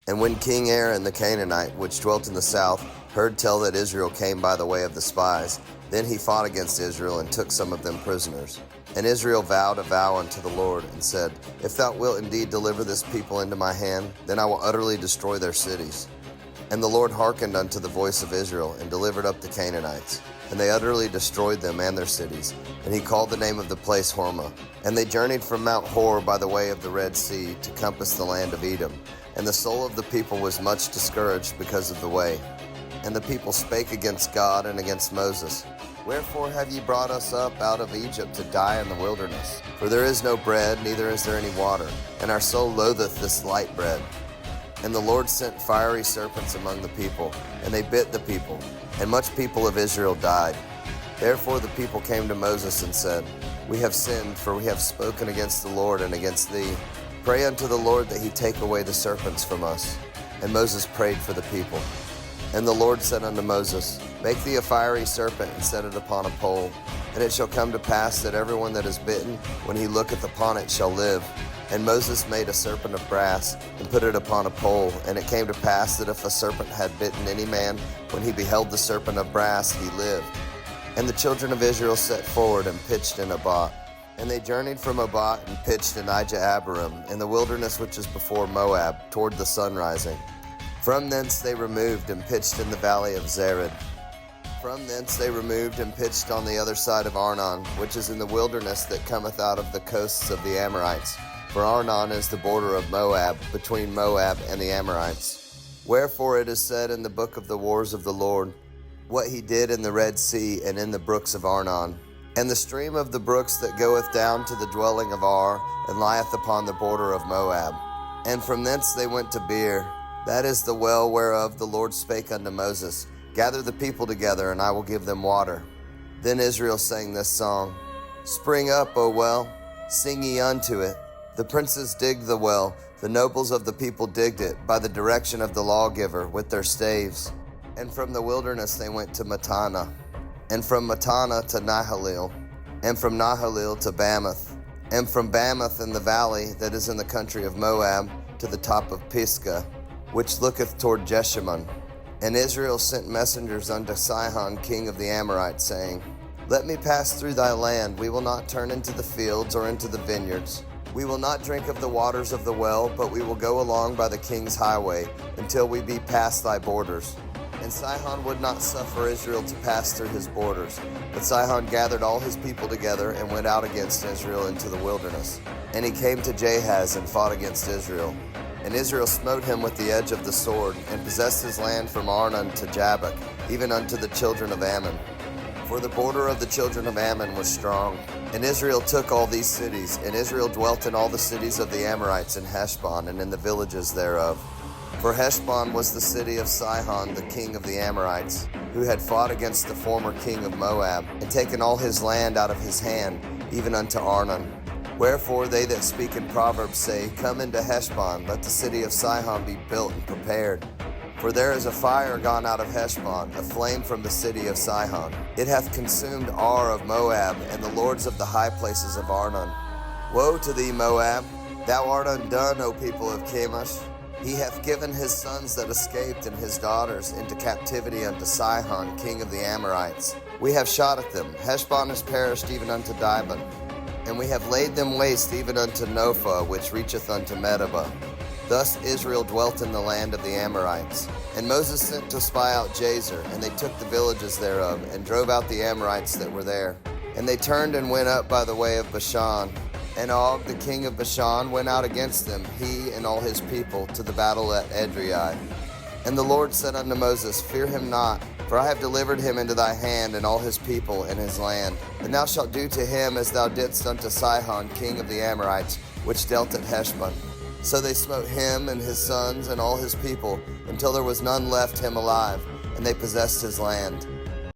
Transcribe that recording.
And when King Aaron the Canaanite, which dwelt in the south, heard tell that Israel came by the way of the spies, then he fought against Israel and took some of them prisoners. And Israel vowed a vow unto the Lord, and said, If thou wilt indeed deliver this people into my hand, then I will utterly destroy their cities. And the Lord hearkened unto the voice of Israel, and delivered up the Canaanites. And they utterly destroyed them and their cities. And he called the name of the place Hormah. And they journeyed from Mount Hor by the way of the Red Sea, to compass the land of Edom. And the soul of the people was much discouraged because of the way. And the people spake against God and against Moses, Wherefore have ye brought us up out of Egypt to die in the wilderness? For there is no bread, neither is there any water, and our soul loatheth this light bread. And the Lord sent fiery serpents among the people, and they bit the people, and much people of Israel died. Therefore the people came to Moses and said, We have sinned, for we have spoken against the Lord and against thee. Pray unto the Lord that he take away the serpents from us. And Moses prayed for the people. And the Lord said unto Moses, Make thee a fiery serpent, and set it upon a pole. And it shall come to pass that everyone that is bitten, when he looketh upon it, shall live. And Moses made a serpent of brass, and put it upon a pole. And it came to pass that if a serpent had bitten any man, when he beheld the serpent of brass, he lived. And the children of Israel set forward, and pitched in Abot. And they journeyed from Abot, and pitched in Ijah-Abarim, in the wilderness which is before Moab, toward the sunrising. From thence they removed, and pitched in the valley of Zered. From thence they removed, and pitched on the other side of Arnon, which is in the wilderness that cometh out of the coasts of the Amorites. For Arnon is the border of Moab, between Moab and the Amorites. Wherefore it is said in the book of the wars of the Lord, what he did in the Red Sea and in the brooks of Arnon. And the stream of the brooks that goeth down to the dwelling of Ar, and lieth upon the border of Moab. And from thence they went to Beer. That is the well whereof the Lord spake unto Moses, Gather the people together, and I will give them water. Then Israel sang this song, Spring up, O well, sing ye unto it. The princes digged the well, the nobles of the people digged it, by the direction of the lawgiver, with their staves. And from the wilderness they went to Mattanah, and from Mattanah to Nahalil, and from Nahalil to Bamoth, and from Bamoth in the valley that is in the country of Moab, to the top of Pisgah, which looketh toward Jeshimon. And Israel sent messengers unto Sihon king of the Amorites, saying, Let me pass through thy land, we will not turn into the fields or into the vineyards. We will not drink of the waters of the well, but we will go along by the king's highway, until we be past thy borders. And Sihon would not suffer Israel to pass through his borders. But Sihon gathered all his people together, and went out against Israel into the wilderness. And he came to Jahaz, and fought against Israel. And Israel smote him with the edge of the sword, and possessed his land from Arnon to Jabbok, even unto the children of Ammon. For the border of the children of Ammon was strong. And Israel took all these cities, and Israel dwelt in all the cities of the Amorites in Heshbon, and in the villages thereof. For Heshbon was the city of Sihon the king of the Amorites, who had fought against the former king of Moab, and taken all his land out of his hand, even unto Arnon. Wherefore they that speak in Proverbs say, Come into Heshbon, let the city of Sihon be built and prepared. For there is a fire gone out of Heshbon, a flame from the city of Sihon. It hath consumed Ar of Moab, and the lords of the high places of Arnon. Woe to thee, Moab! Thou art undone, O people of Chemosh. He hath given his sons that escaped and his daughters into captivity unto Sihon, king of the Amorites. We have shot at them. Heshbon is perished even unto Dibon. And we have laid them waste even unto Nophah, which reacheth unto Medeba. Thus Israel dwelt in the land of the Amorites. And Moses sent to spy out Jazer, and they took the villages thereof, and drove out the Amorites that were there. And they turned and went up by the way of Bashan. And Og, the king of Bashan, went out against them, he and all his people, to the battle at Edrei. And the Lord said unto Moses, Fear him not, for I have delivered him into thy hand, and all his people and his land. And thou shalt do to him as thou didst unto Sihon, king of the Amorites, which dealt at Heshbon. So they smote him and his sons and all his people, until there was none left him alive, and they possessed his land.